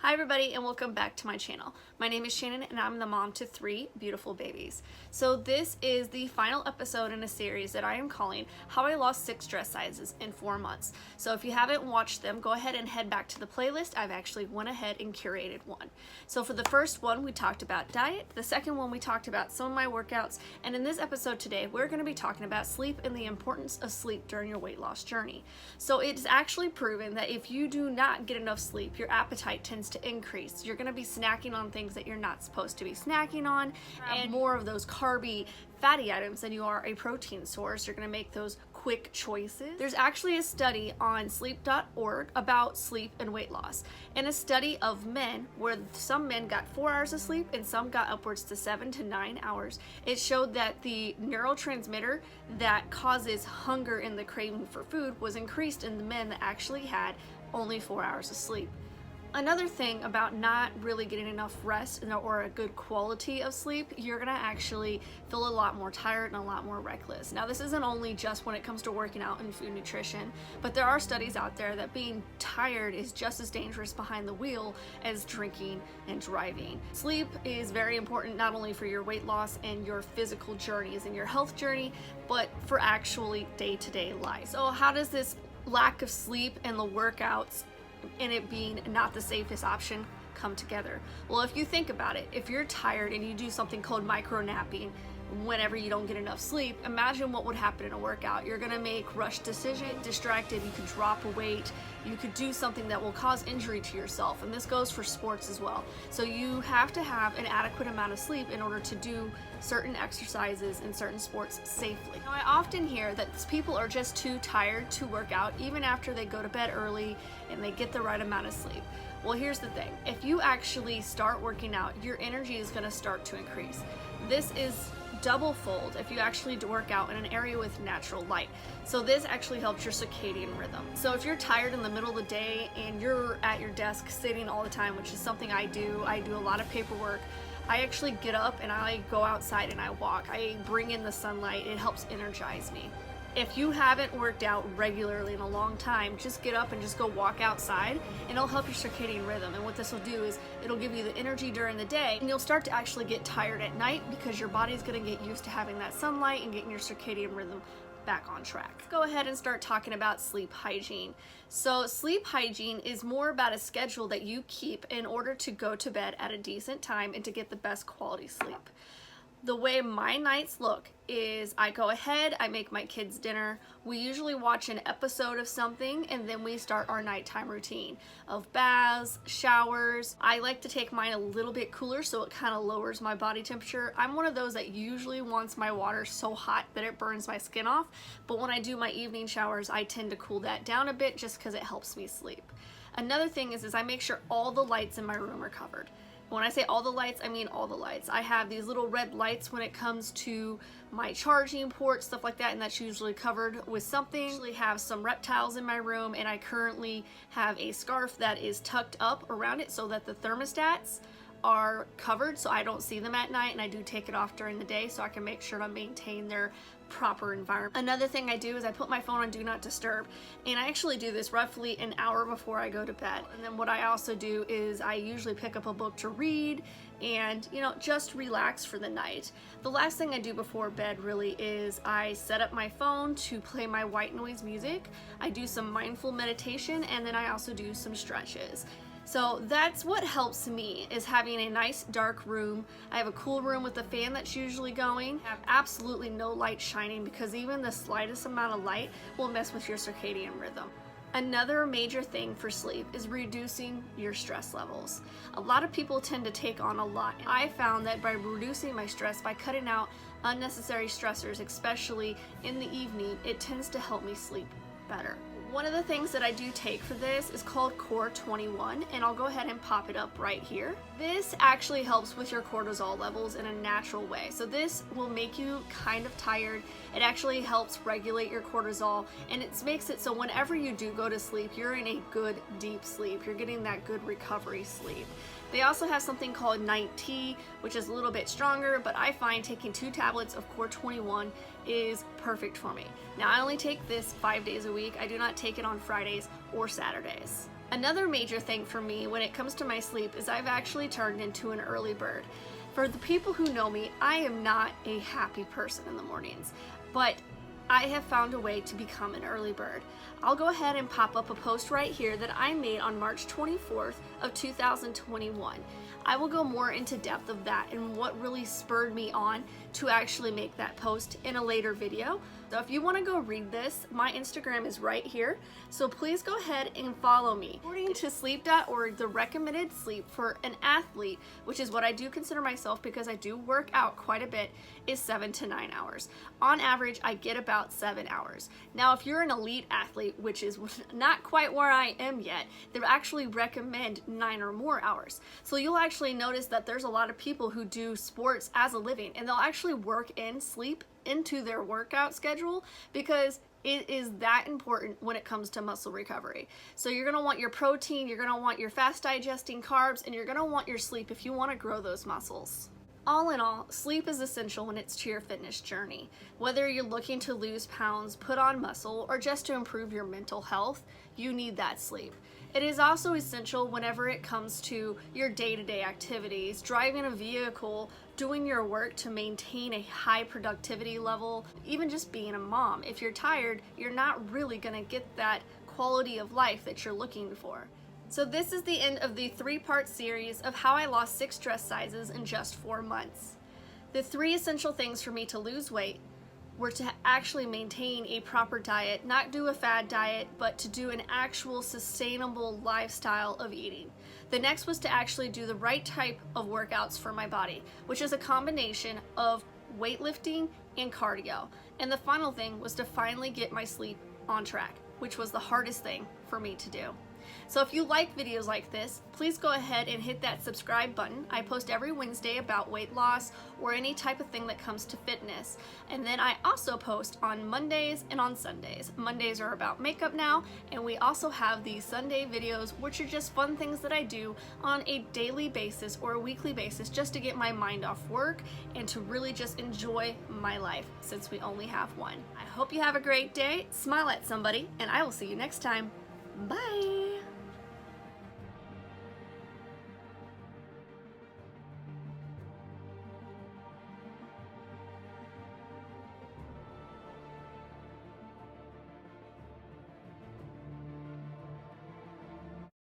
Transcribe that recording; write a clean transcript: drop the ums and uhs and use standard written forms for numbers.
Hi everybody and welcome back to my channel. My name is Shannon and I'm the mom to 3 beautiful babies. So this is the final episode in a series that I am calling How I Lost 6 Dress Sizes in 4 Months. So if you haven't watched them, go ahead and head back to the playlist. I've actually went ahead and curated one. So for the first one we talked about diet, the second one we talked about some of my workouts, and in this episode today we're going to be talking about sleep and the importance of sleep during your weight loss journey. So it's actually proven that if you do not get enough sleep, your appetite tends to increase. You're going to be snacking on things that you're not supposed to be snacking on, and more of those carby fatty items than you are a protein source. You're going to make those quick choices. There's actually a study on sleep.org about sleep and weight loss, and a study of men where some men got 4 hours of sleep and some got upwards to 7 to 9 hours. It showed that the neurotransmitter that causes hunger and the craving for food was increased in the men that actually had only 4 hours of sleep. Another thing about not really getting enough rest or a good quality of sleep, you're gonna actually feel a lot more tired and a lot more reckless. Now this isn't only just when it comes to working out and food nutrition, but there are studies out there that being tired is just as dangerous behind the wheel as drinking and driving. Sleep is very important not only for your weight loss and your physical journeys and your health journey, but for actually day-to-day life. So how does this lack of sleep and the workouts and it being not the safest option come together? Well, if you think about it, if you're tired and you do something called micro napping whenever you don't get enough sleep, imagine what would happen in a workout. You're gonna make rushed decisions, distracted, you could drop a weight, you could do something that will cause injury to yourself, and this goes for sports as well. So you have to have an adequate amount of sleep in order to do certain exercises in certain sports safely. Now, I often hear that people are just too tired to work out even after they go to bed early and they get the right amount of sleep. Well, here's the thing. If you actually start working out, your energy is gonna start to increase. This is double fold if you actually work out in an area with natural light. So this actually helps your circadian rhythm. So if you're tired in the middle of the day and you're at your desk sitting all the time, which is something I do a lot of paperwork, I actually get up and I go outside and I walk. I bring in the sunlight. It helps energize me. If you haven't worked out regularly in a long time, just get up and just go walk outside, and it'll help your circadian rhythm. And what this will do is it'll give you the energy during the day, and you'll start to actually get tired at night because your body's going to get used to having that sunlight and getting your circadian rhythm back on track. Let's go ahead and start talking about sleep hygiene. So sleep hygiene is more about a schedule that you keep in order to go to bed at a decent time and to get the best quality sleep. The way my nights look is I go ahead, I make my kids dinner, we usually watch an episode of something, and then we start our nighttime routine of baths, showers. I like to take mine a little bit cooler so it kind of lowers my body temperature. I'm one of those that usually wants my water so hot that it burns my skin off, but when I do my evening showers, I tend to cool that down a bit just because it helps me sleep. Another thing is I make sure all the lights in my room are covered. When I say all the lights, I mean all the lights. I have these little red lights when it comes to my charging port, stuff like that, and that's usually covered with something. I usually have some reptiles in my room, and I currently have a scarf that is tucked up around it so that the thermostats are covered so I don't see them at night, and I do take it off during the day so I can make sure to maintain their proper environment. Another thing I do is I put my phone on do not disturb, and I actually do this roughly an hour before I go to bed. And then what I also do is I usually pick up a book to read and just relax for the night. The last thing I do before bed really is I set up my phone to play my white noise music. I do some mindful meditation, and then I also do some stretches. So that's what helps me, is having a nice dark room. I have a cool room with a fan that's usually going. I have absolutely no light shining because even the slightest amount of light will mess with your circadian rhythm. Another major thing for sleep is reducing your stress levels. A lot of people tend to take on a lot. I found that by reducing my stress, by cutting out unnecessary stressors, especially in the evening, it tends to help me sleep better. One of the things that I do take for this is called Core 21, and I'll go ahead and pop it up right here. This actually helps with your cortisol levels in a natural way. So this will make you kind of tired. It actually helps regulate your cortisol, and it makes it so whenever you do go to sleep, you're in a good deep sleep. You're getting that good recovery sleep. They also have something called night tea, which is a little bit stronger, but I find taking 2 tablets of Core 21 is perfect for me. Now, I only take this 5 days a week. I do not take it on Fridays or Saturdays. Another major thing for me when it comes to my sleep is I've actually turned into an early bird. For the people who know me, I am not a happy person in the mornings, but I have found a way to become an early bird. I'll go ahead and pop up a post right here that I made on March 24th of 2021. I will go more into depth of that and what really spurred me on to actually make that post in a later video. So if you want to go read this, my Instagram is right here, so please go ahead and follow me. According to sleep.org, the recommended sleep for an athlete, which is what I do consider myself because I do work out quite a bit, is 7 to 9 hours. On average, I get about 7 hours. Now, if you're an elite athlete, which is not quite where I am yet, they actually recommend 9 or more hours. So you'll actually notice that there's a lot of people who do sports as a living, and they'll actually work in sleep into their workout schedule because it is that important when it comes to muscle recovery. So you're gonna want your protein, you're gonna want your fast digesting carbs, and you're gonna want your sleep if you want to grow those muscles. All in all, sleep is essential when it's to your fitness journey. Whether you're looking to lose pounds, put on muscle, or just to improve your mental health, you need that sleep. It is also essential whenever it comes to your day-to-day activities, driving a vehicle, doing your work to maintain a high productivity level, even just being a mom. If you're tired, you're not really gonna get that quality of life that you're looking for. So this is the end of the 3-part series of how I lost 6 dress sizes in just 4 months. The 3 essential things for me to lose weight were to actually maintain a proper diet, not do a fad diet, but to do an actual sustainable lifestyle of eating. The next was to actually do the right type of workouts for my body, which is a combination of weightlifting and cardio. And the final thing was to finally get my sleep on track, which was the hardest thing for me to do. So if you like videos like this, please go ahead and hit that subscribe button. I post every Wednesday about weight loss or any type of thing that comes to fitness. And then I also post on Mondays and on Sundays. Mondays are about makeup now, and we also have these Sunday videos, which are just fun things that I do on a daily basis or a weekly basis just to get my mind off work and to really just enjoy my life since we only have one. I hope you have a great day, smile at somebody, and I will see you next time. Bye!